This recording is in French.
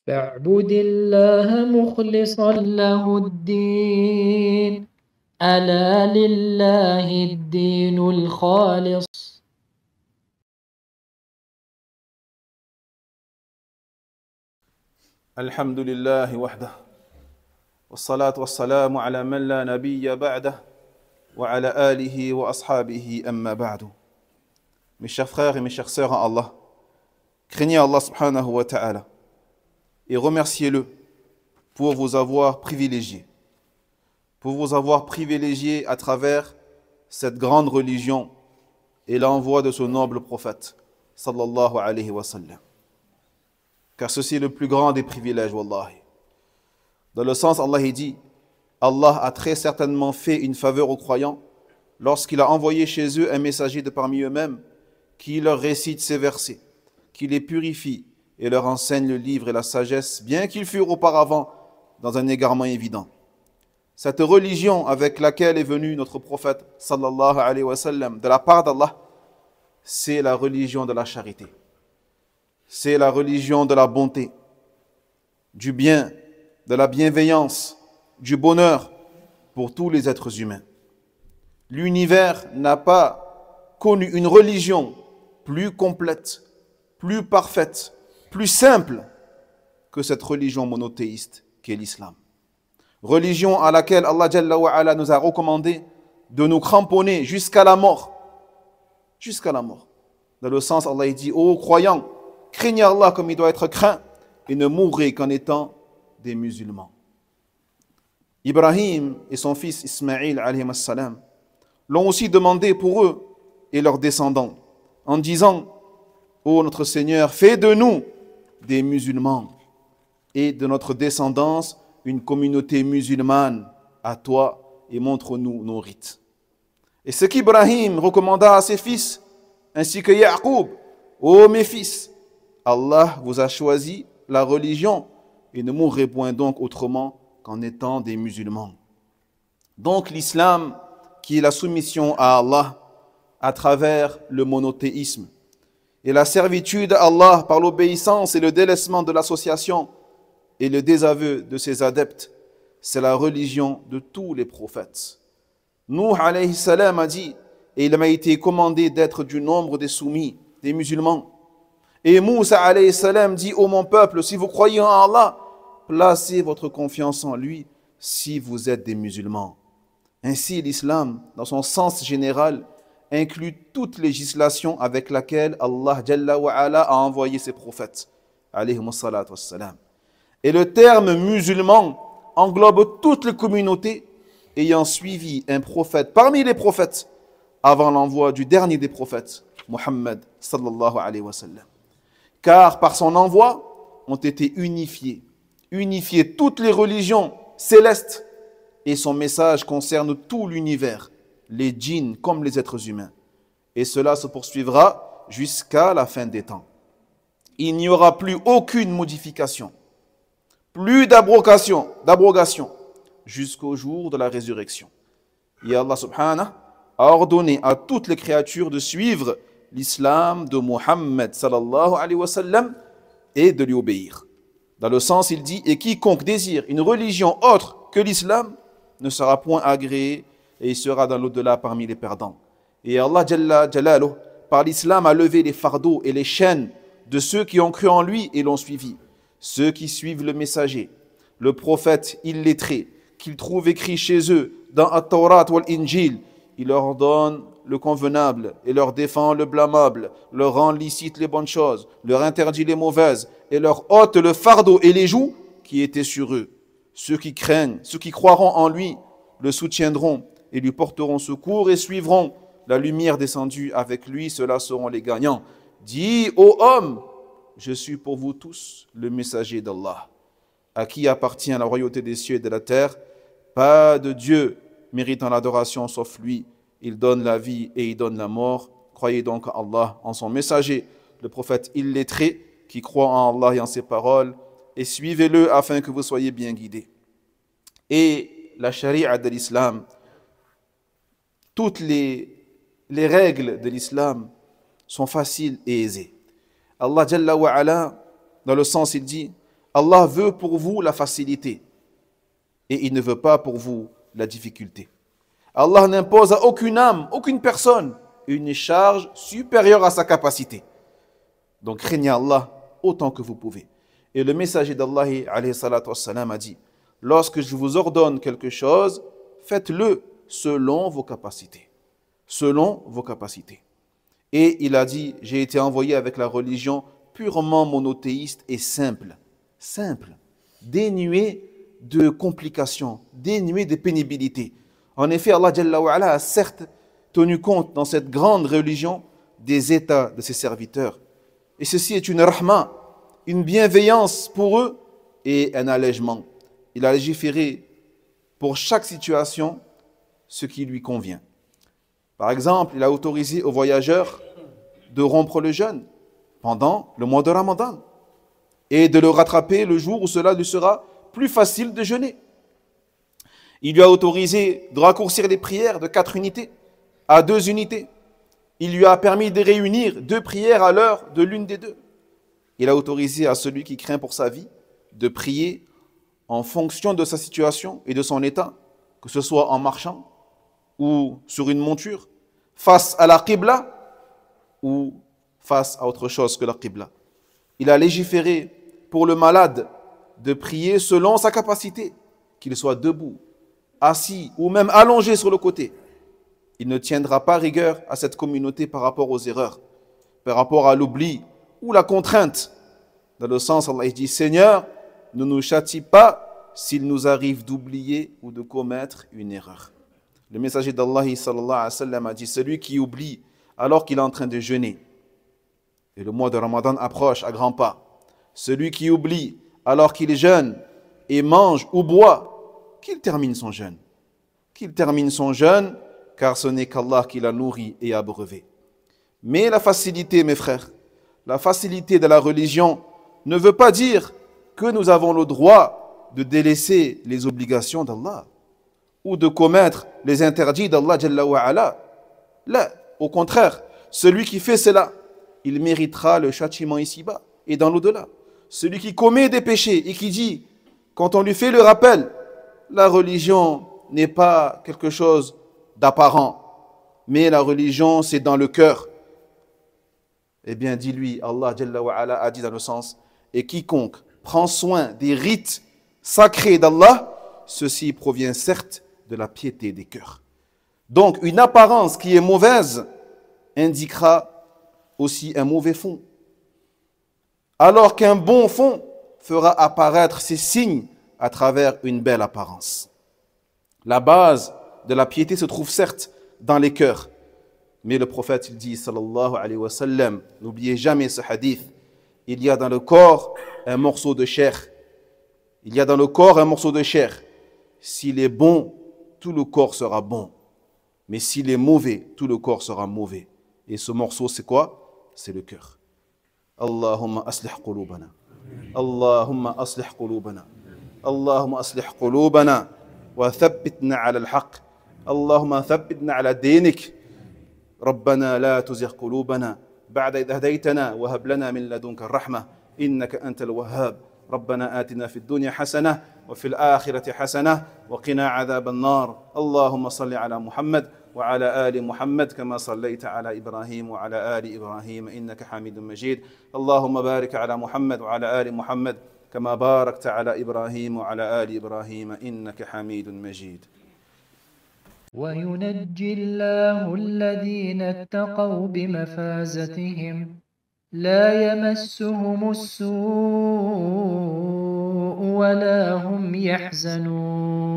فاعبد الله مخلصا له الدين ألا لله الدين الخالص. الحمد لله وحده والصلاة والسلام على من لا نبي بعده وعلى آله وأصحابه أما بعد. Mes chers frères et mes chères sœurs en Allah, craignez Allah subhanahu wa ta'ala et remerciez-le pour vous avoir privilégié, à travers cette grande religion et l'envoi de ce noble prophète sallallahu alayhi wa sallam. Car ceci est le plus grand des privilèges, wallahi. Dans le sens, Allah dit, Allah a très certainement fait une faveur aux croyants lorsqu'il a envoyé chez eux un messager de parmi eux-mêmes qui leur récite ces versets, qui les purifie et leur enseigne le livre et la sagesse, bien qu'ils furent auparavant dans un égarement évident. Cette religion avec laquelle est venu notre prophète sallallahu alayhi wa sallam de la part d'Allah, c'est la religion de la charité. C'est la religion de la bonté, du bien, de la bienveillance, du bonheur pour tous les êtres humains. L'univers n'a pas connu une religion plus complète, plus parfaite, plus simple que cette religion monothéiste qu'est l'islam. Religion à laquelle Allah Jalla wa Ala nous a recommandé de nous cramponner jusqu'à la mort. Jusqu'à la mort. Dans le sens, Allah dit, ô croyants, craignez Allah comme il doit être craint et ne mourrez qu'en étant des musulmans. Ibrahim et son fils Ismaïl alayhi salam l'ont aussi demandé pour eux et leurs descendants en disant, ô notre Seigneur, fais de nous des musulmans et de notre descendance une communauté musulmane à toi et montre-nous nos rites. Et ce qu'Ibrahim recommanda à ses fils ainsi que Yaqub, ô mes fils, Allah vous a choisi la religion et ne mourrez point donc autrement qu'en étant des musulmans. Donc l'islam, qui est la soumission à Allah à travers le monothéisme et la servitude à Allah par l'obéissance et le délaissement de l'association et le désaveu de ses adeptes, c'est la religion de tous les prophètes. Nuh alayhi salam a dit, et il m'a été commandé d'être du nombre des soumis, des musulmans. Et Moussa alayhi salam dit, ô mon peuple, si vous croyez en Allah, placez votre confiance en lui si vous êtes des musulmans. Ainsi, l'islam, dans son sens général, inclut toute législation avec laquelle Allah Jalla wa Ala a envoyé ses prophètes. Alayhimus salatu wassalam. Et le terme musulman englobe toutes les communautés ayant suivi un prophète parmi les prophètes avant l'envoi du dernier des prophètes, Muhammad sallallahu alayhi wa sallam. Car par son envoi ont été unifiées toutes les religions célestes et son message concerne tout l'univers, les djinns comme les êtres humains. Et cela se poursuivra jusqu'à la fin des temps. Il n'y aura plus aucune modification, plus d'abrogation jusqu'au jour de la résurrection. Et Allah subhanahu a ordonné à toutes les créatures de suivre l'islam de Muhammad sallallahu alayhi wa sallam et de lui obéir. Dans le sens, il dit, et quiconque désire une religion autre que l'islam ne sera point agréé et il sera dans l'au-delà parmi les perdants. Et Allah Jalla Jalaluh, par l'islam, a levé les fardeaux et les chaînes de ceux qui ont cru en lui et l'ont suivi. Ceux qui suivent le messager, le prophète illettré, qu'ils trouvent écrit chez eux dans At-Tawrat ou l'Injil, il leur donne le convenable et leur défend le blâmable, leur rend licite les bonnes choses, leur interdit les mauvaises et leur ôte le fardeau et les jougs qui étaient sur eux. Ceux qui craignent, ceux qui croiront en lui, le soutiendront et lui porteront secours et suivront la lumière descendue avec lui, ceux-là seront les gagnants. Dis, ô homme, je suis pour vous tous le messager d'Allah, à qui appartient la royauté des cieux et de la terre. Pas de Dieu méritant l'adoration sauf lui. Il donne la vie et il donne la mort. Croyez donc en Allah, en son messager, le prophète illettré, qui croit en Allah et en ses paroles, et suivez-le afin que vous soyez bien guidés. Et la charia de l'islam, toutes les règles de l'islam sont faciles et aisées. Allah Jalla wa Ala, dans le sens, il dit, Allah veut pour vous la facilité et il ne veut pas pour vous la difficulté. Allah n'impose à aucune âme, aucune personne, une charge supérieure à sa capacité. Donc craignez Allah autant que vous pouvez. Et le messager d'Allah alayhi salatu wassalam a dit, lorsque je vous ordonne quelque chose, faites-le selon vos capacités. Selon vos capacités. Et il a dit, j'ai été envoyé avec la religion purement monothéiste et simple. Simple, dénué de complications, dénué de pénibilité. En effet, Allah Jalla wa Ala a certes tenu compte dans cette grande religion des états de ses serviteurs. Et ceci est une rahma, une bienveillance pour eux et un allègement. Il a légiféré pour chaque situation ce qui lui convient. Par exemple, il a autorisé aux voyageurs de rompre le jeûne pendant le mois de Ramadan et de le rattraper le jour où cela lui sera plus facile de jeûner. Il lui a autorisé de raccourcir les prières de 4 unités à 2 unités. Il lui a permis de réunir 2 prières à l'heure de l'une des 2. Il a autorisé à celui qui craint pour sa vie de prier en fonction de sa situation et de son état, que ce soit en marchant ou sur une monture, face à la Qibla ou face à autre chose que la Qibla. Il a légiféré pour le malade de prier selon sa capacité, qu'il soit debout, assis ou même allongé sur le côté. Il ne tiendra pas rigueur à cette communauté par rapport aux erreurs, par rapport à l'oubli ou la contrainte. Dans le sens, Allah dit, Seigneur, ne nous châtie pas s'il nous arrive d'oublier ou de commettre une erreur. Le messager d'Allah sallallahu alayhi wa sallam a dit, celui qui oublie alors qu'il est en train de jeûner, et le mois de Ramadan approche à grands pas, celui qui oublie alors qu'il jeûne et mange ou boit, qu'il termine son jeûne. Qu'il termine son jeûne, car ce n'est qu'Allah qui l'a nourri et abreuvé. Mais la facilité, mes frères, la facilité de la religion ne veut pas dire que nous avons le droit de délaisser les obligations d'Allah ou de commettre les interdits d'Allah Jalla wa Ala. Là, au contraire, celui qui fait cela, il méritera le châtiment ici-bas et dans l'au-delà. Celui qui commet des péchés et qui dit, quand on lui fait le rappel, la religion n'est pas quelque chose d'apparent, mais la religion c'est dans le cœur. Eh bien, dis-lui, Allah Jalla wa Ala a dit dans le sens, et quiconque prend soin des rites sacrés d'Allah, ceci provient certes de la piété des cœurs. Donc, une apparence qui est mauvaise indiquera aussi un mauvais fond. Alors qu'un bon fond fera apparaître ces signes à travers une belle apparence. La base de la piété se trouve certes dans les cœurs. Mais le prophète il dit, sallallahu alayhi wa sallam, n'oubliez jamais ce hadith, il y a dans le corps un morceau de chair. Il y a dans le corps un morceau de chair. S'il est bon, tout le corps sera bon. Mais s'il est mauvais, tout le corps sera mauvais. Et ce morceau, c'est quoi? C'est le cœur. Allahumma aslih qulubana. Allahumma aslih qulubana. Allahumma aslih qulubana. Wa thabbitna ala al-haq. Allahumma thabbitna ala dinik. ربنا لا تزغ قلوبنا بعد إذ هديتنا وهب لنا من لدنك الرحمة إنك أنت الوهاب ربنا آتنا في الدنيا حسنة وفي الآخرة حسنة وقنا عذاب النار اللهم صل على محمد وعلى آل محمد كما صليت على إبراهيم وعلى آل إبراهيم إنك حميد مجيد اللهم بارك على محمد وعلى آل محمد كما باركت على إبراهيم وعلى آل إبراهيم إنك حميد مجيد. وينجي الله الذين اتقوا بمفازتهم لا يمسهم السوء ولا هم يحزنون